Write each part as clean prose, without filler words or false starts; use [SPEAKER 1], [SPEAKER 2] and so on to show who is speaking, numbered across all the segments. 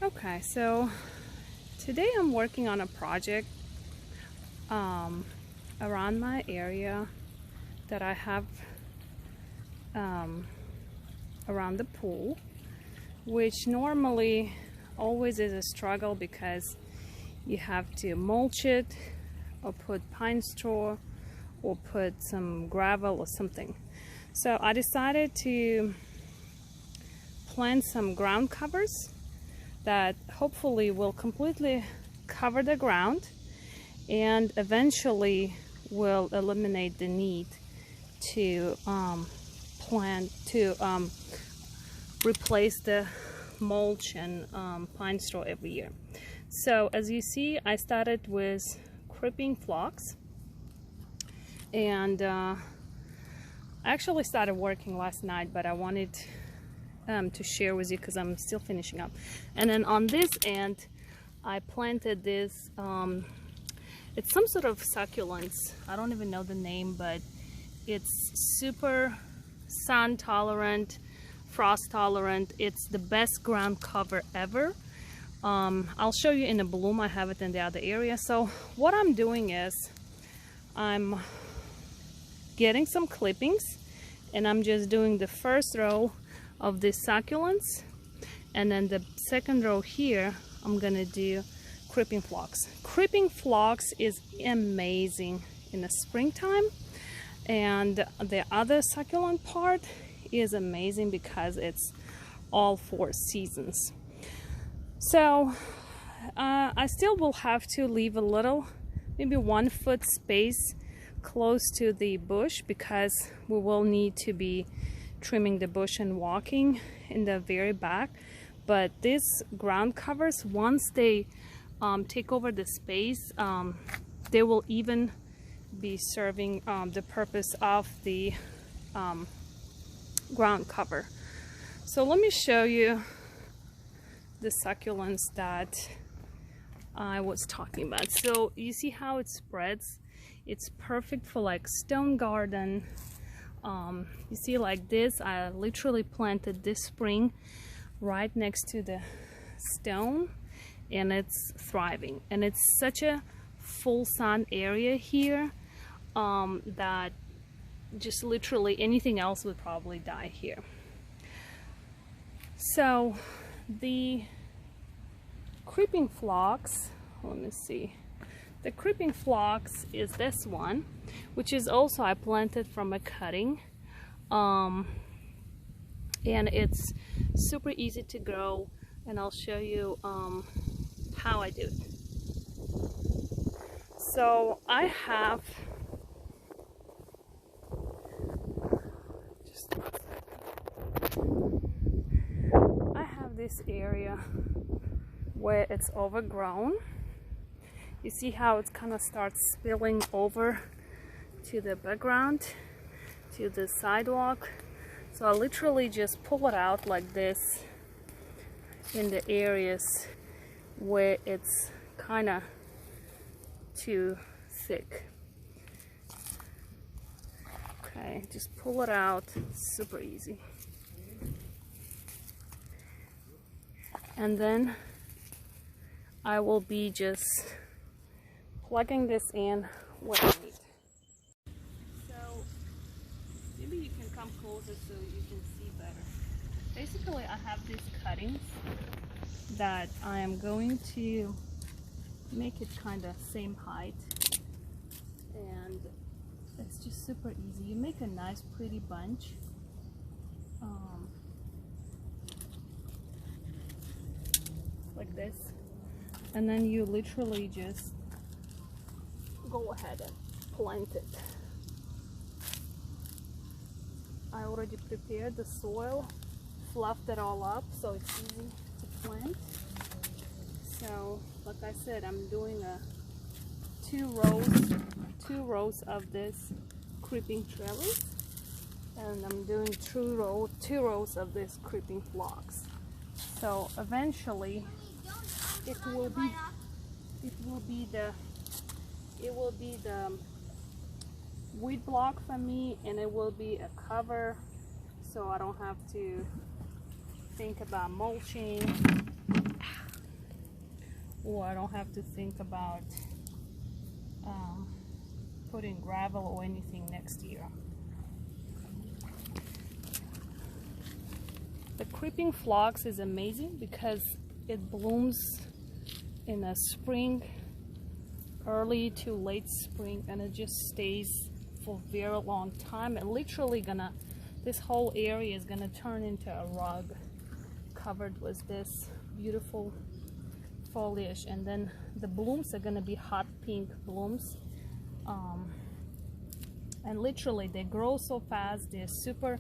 [SPEAKER 1] Okay, so today I'm working on a project around my area that I have around the pool, which normally always is a struggle because you have to mulch it or put pine straw or put some gravel or something. So I decided to plant some ground covers that hopefully will completely cover the ground and eventually will eliminate the need to replace the mulch and pine straw every year. So as you see, I started with creeping phlox, and I actually started working last night, but I wanted to share with you because I'm still finishing up. And then on this end I planted this it's some sort of succulents. I don't even know the name, but it's super sun tolerant, frost tolerant. It's the best ground cover ever. I'll show you in the bloom. I have it in the other area. So what I'm doing is I'm getting some clippings and I'm just doing the first row of these succulents, and then the second row here I'm gonna do creeping phlox. Creeping phlox is amazing in the springtime, and the other succulent part is amazing because it's all 4 seasons. So I still will have to leave a little, maybe 1 foot space close to the bush, because we will need to be trimming the bush and walking in the very back. But these ground covers, once they take over the space, they will even be serving the purpose of the ground cover. So let me show you the succulents that I was talking about. So you see how it spreads? It's perfect for like stone garden. You see, like this, I literally planted this spring right next to the stone, and it's thriving. And it's such a full sun area here that just literally anything else would probably die here. So the creeping phlox, let me see. The creeping phlox is this one, which is also I planted from a cutting, and it's super easy to grow, and I'll show you how I do it. So I have this area where it's overgrown. You see how it kind of starts spilling over to the background, to the sidewalk. So I literally just pull it out like this in the areas where it's kind of too thick. Okay, just pull it out, super easy. And then I will be just plugging this in where I need. So maybe you can come closer so you can see better. Basically, I have these cuttings that I am going to make it kind of same height, and it's just super easy. You make a nice pretty bunch. Like this, and then you literally just go ahead and plant it. I already prepared the soil, fluffed it all up so it's easy to plant. So like I said, I'm doing two rows of this creeping trellis, and I'm doing two rows of this creeping phlox. So eventually it will be the weed block for me, and it will be a cover, so I don't have to think about mulching or I don't have to think about putting gravel or anything next year. The creeping phlox is amazing because it blooms in the spring, early to late spring, and it just stays for a very long time. And literally this whole area is gonna turn into a rug covered with this beautiful foliage, and then the blooms are gonna be hot pink blooms, and literally they grow so fast. They're super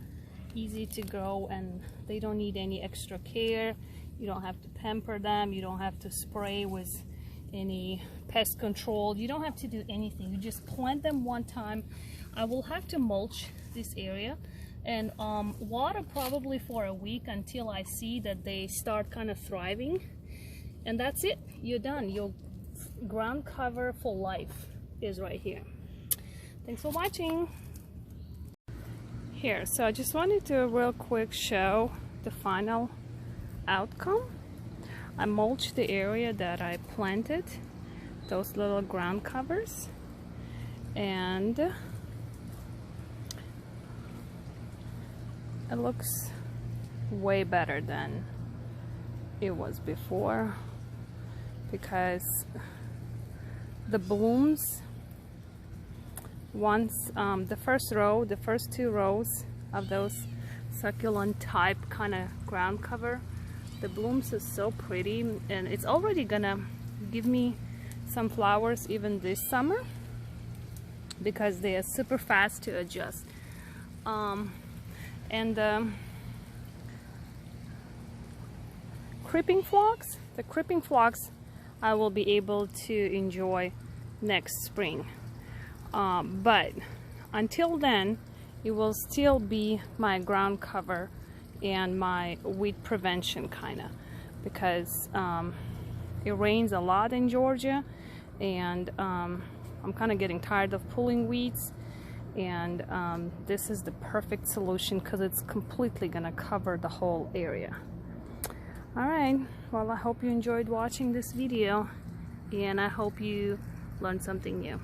[SPEAKER 1] easy to grow and they don't need any extra care. You don't have to pamper them, you don't have to spray with any pest control, you don't have to do anything. You just plant them one time. I will have to mulch this area and water probably for a week until I see that they start kind of thriving, and that's it. You're done. Your ground cover for life is right here. Thanks for watching. Here, so I just wanted to real quick show the final outcome. I mulched the area that I planted, those little ground covers, and it looks way better than it was before, because the blooms, once the first two rows of those succulent type kind of ground cover, the blooms are so pretty, and it's already gonna give me some flowers even this summer because they are super fast to adjust. And the creeping phlox I will be able to enjoy next spring, but until then it will still be my ground cover and my weed prevention kind of, because it rains a lot in Georgia, and I'm kind of getting tired of pulling weeds, and this is the perfect solution because it's completely gonna cover the whole area. Alright, well, I hope you enjoyed watching this video, and I hope you learned something new.